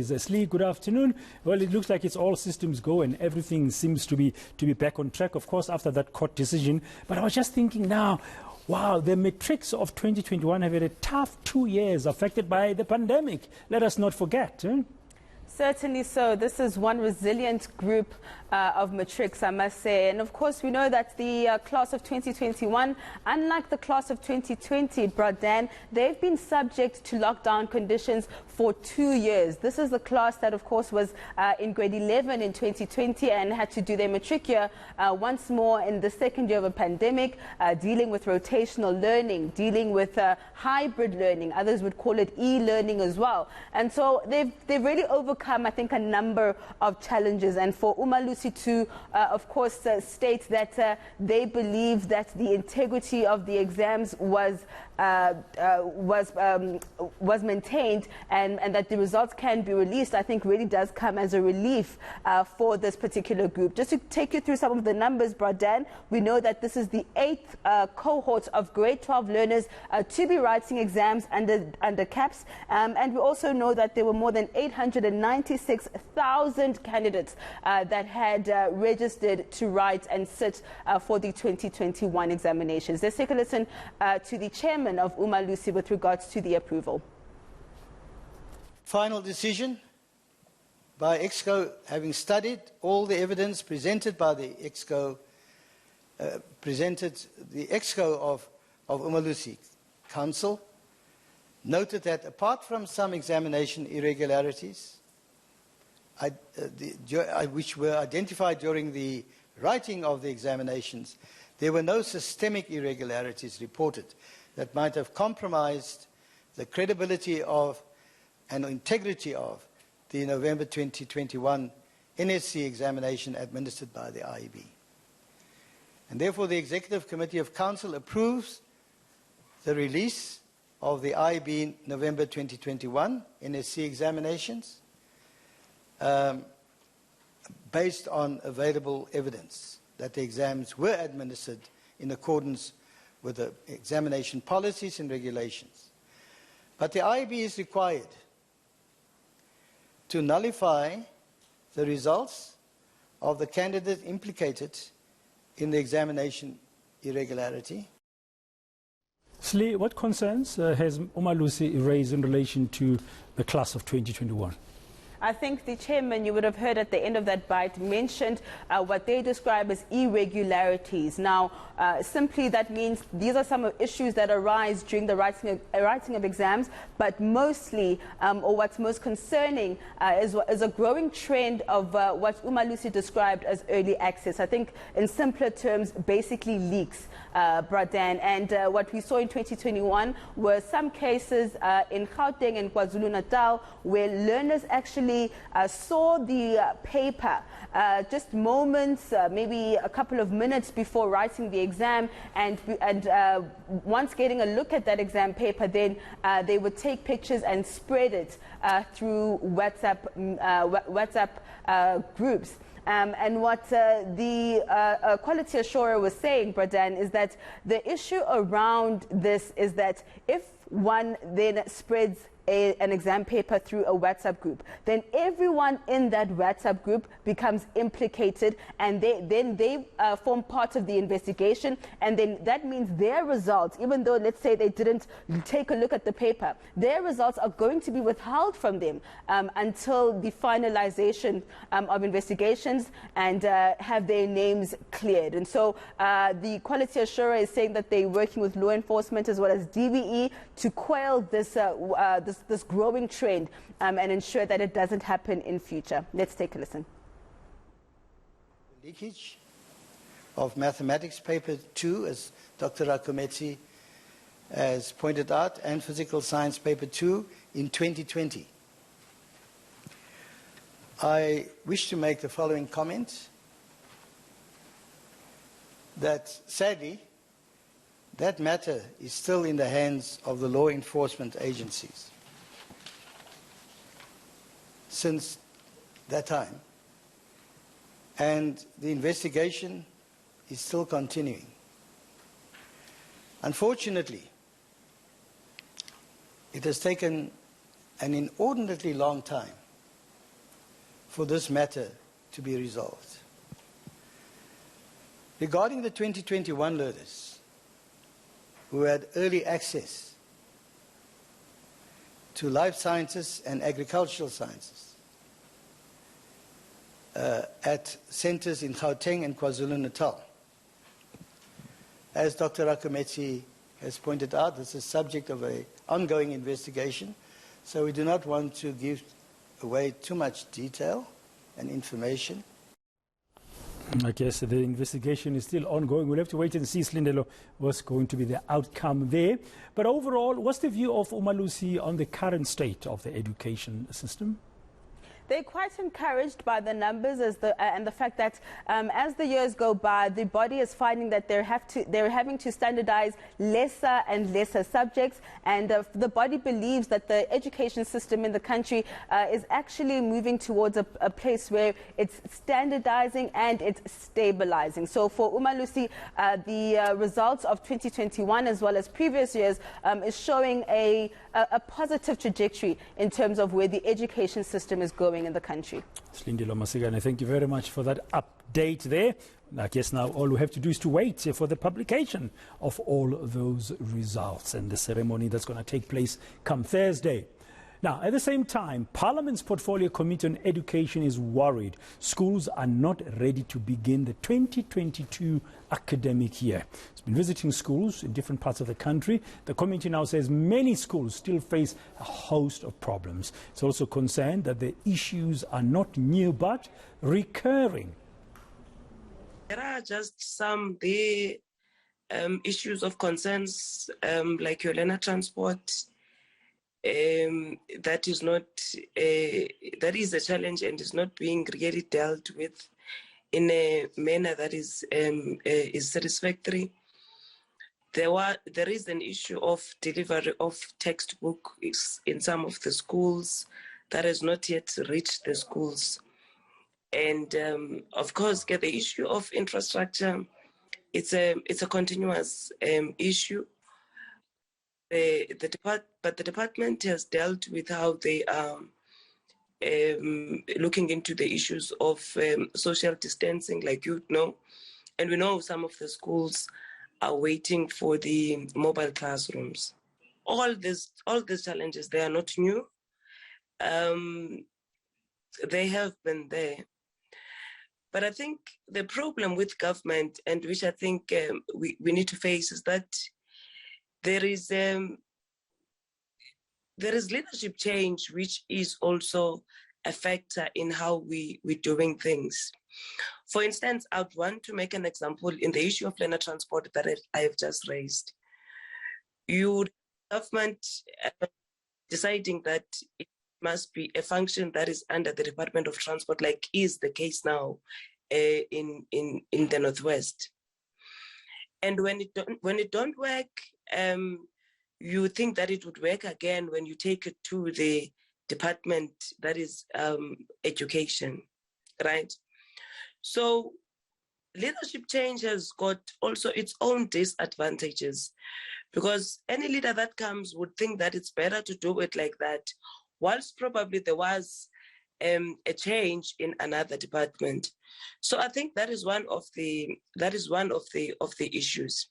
Slee, good afternoon. Well, it looks like it's all systems go and everything seems to be back on track, of course, after that court decision. But I was just thinking now, wow, the matrics of 2021 have had a tough 2 years affected by the pandemic. Let us not forget. Certainly so. This is one resilient group of matrics, I must say. And of course, we know that the class of 2021, unlike the class of 2020, Dan, they've been subject to lockdown conditions for 2 years. This is the class that, of course, was in grade 11 in 2020 and had to do their matric year once more in the second year of a pandemic, dealing with rotational learning, dealing with hybrid learning. Others would call it e-learning as well. And so they've really overcome, I think, a number of challenges. And for uMalusi to, of course, state that they believe that the integrity of the exams was maintained and that the results can be released, I think really does come as a relief for this particular group. Just to take you through some of the numbers, Dan, we know that this is the 8th cohort of grade 12 learners to be writing exams under CAPS, and we also know that there were more than 896,000 candidates that had registered to write and sit for the 2021 examinations. Let's take a listen to the chairman of uMalusi with regards to the approval. Final decision by EXCO, having studied all the evidence presented by the EXCO, the EXCO of uMalusi Council, noted that apart from some examination irregularities, which were identified during the writing of the examinations, there were no systemic irregularities reported that might have compromised the credibility of and integrity of the November 2021 NSC examination administered by the IEB. And therefore, the Executive Committee of Council approves the release of the IEB November 2021 NSC examinations based on available evidence that the exams were administered in accordance with the examination policies and regulations. But the IEB is required to nullify the results of the candidate implicated in the examination irregularity. Slee, what concerns has uMalusi raised in relation to the class of 2021? I think the chairman, you would have heard at the end of that bite, mentioned what they describe as irregularities. Now, simply that means these are some issues that arise during the writing of exams, but mostly, or what's most concerning, is a growing trend of what uMalusi described as early access. I think, in simpler terms, basically leaks, Dan. And what we saw in 2021 were some cases in Gauteng and KwaZulu-Natal where learners actually saw the paper just moments, maybe a couple of minutes before writing the exam, and once getting a look at that exam paper, then they would take pictures and spread it through WhatsApp groups. And what the quality assurer was saying, Dan, is that the issue around this is that if one then spreads an exam paper through a WhatsApp group, then everyone in that WhatsApp group becomes implicated, and they form part of the investigation, and then that means their results, even though let's say they didn't take a look at the paper, their results are going to be withheld from them until the finalization of investigations and have their names cleared. And so the quality assurer is saying that they're working with law enforcement as well as DBE to quell this growing trend and ensure that it doesn't happen in future. Let's take a listen. Leakage of mathematics paper 2, as Dr. Rakometsi has pointed out, and physical science paper 2 in 2020. I wish to make the following comment, that sadly, that matter is still in the hands of the law enforcement agencies. Since that time, and the investigation is still continuing. Unfortunately, it has taken an inordinately long time for this matter to be resolved. Regarding the 2021 learners who had early access to life sciences and agricultural sciences at centres in Gauteng and KwaZulu-Natal, as Dr. Rakometsi has pointed out, this is subject of an ongoing investigation, so we do not want to give away too much detail and information. I guess the investigation is still ongoing. We'll have to wait and see, Silindelo, what's going to be the outcome there. But overall, what's the view of uMalusi on the current state of the education system? They're quite encouraged by the numbers and the fact that as the years go by, the body is finding that they're having to standardize lesser and lesser subjects, and the body believes that the education system in the country is actually moving towards a place where it's standardizing and it's stabilizing. So for uMalusi, the results of 2021 as well as previous years is showing a positive trajectory in terms of where the education system is going in the country. Silindelo Masikane, thank you very much for that update there. I guess now all we have to do is to wait for the publication of all those results and the ceremony that's going to take place come Thursday. Now, at the same time, Parliament's Portfolio Committee on Education is worried schools are not ready to begin the 2022 academic year. It's been visiting schools in different parts of the country. The committee now says many schools still face a host of problems. It's also concerned that the issues are not new but recurring. There are just some issues of concerns like your learner transport. That is a challenge and is not being really dealt with in a manner that is satisfactory. There is an issue of delivery of textbooks in some of the schools that has not yet reached the schools, and of course, the issue of infrastructure. It's a continuous issue. But the department has dealt with how they are looking into the issues of social distancing, like you know, and we know some of the schools are waiting for the mobile classrooms. All these challenges, they are not new. They have been there. But I think the problem with government, and which I think we need to face, is that there is leadership change, which is also a factor in how we're doing things. For instance, I would want to make an example in the issue of learner transport that I have just raised. Government deciding that it must be a function that is under the Department of Transport, like is the case now in the Northwest. And when it don't work, you think that it would work again when you take it to the department that is education, right? So leadership change has got also its own disadvantages, because any leader that comes would think that it's better to do it like that, whilst probably there was a change in another department. So I think that is one of the issues.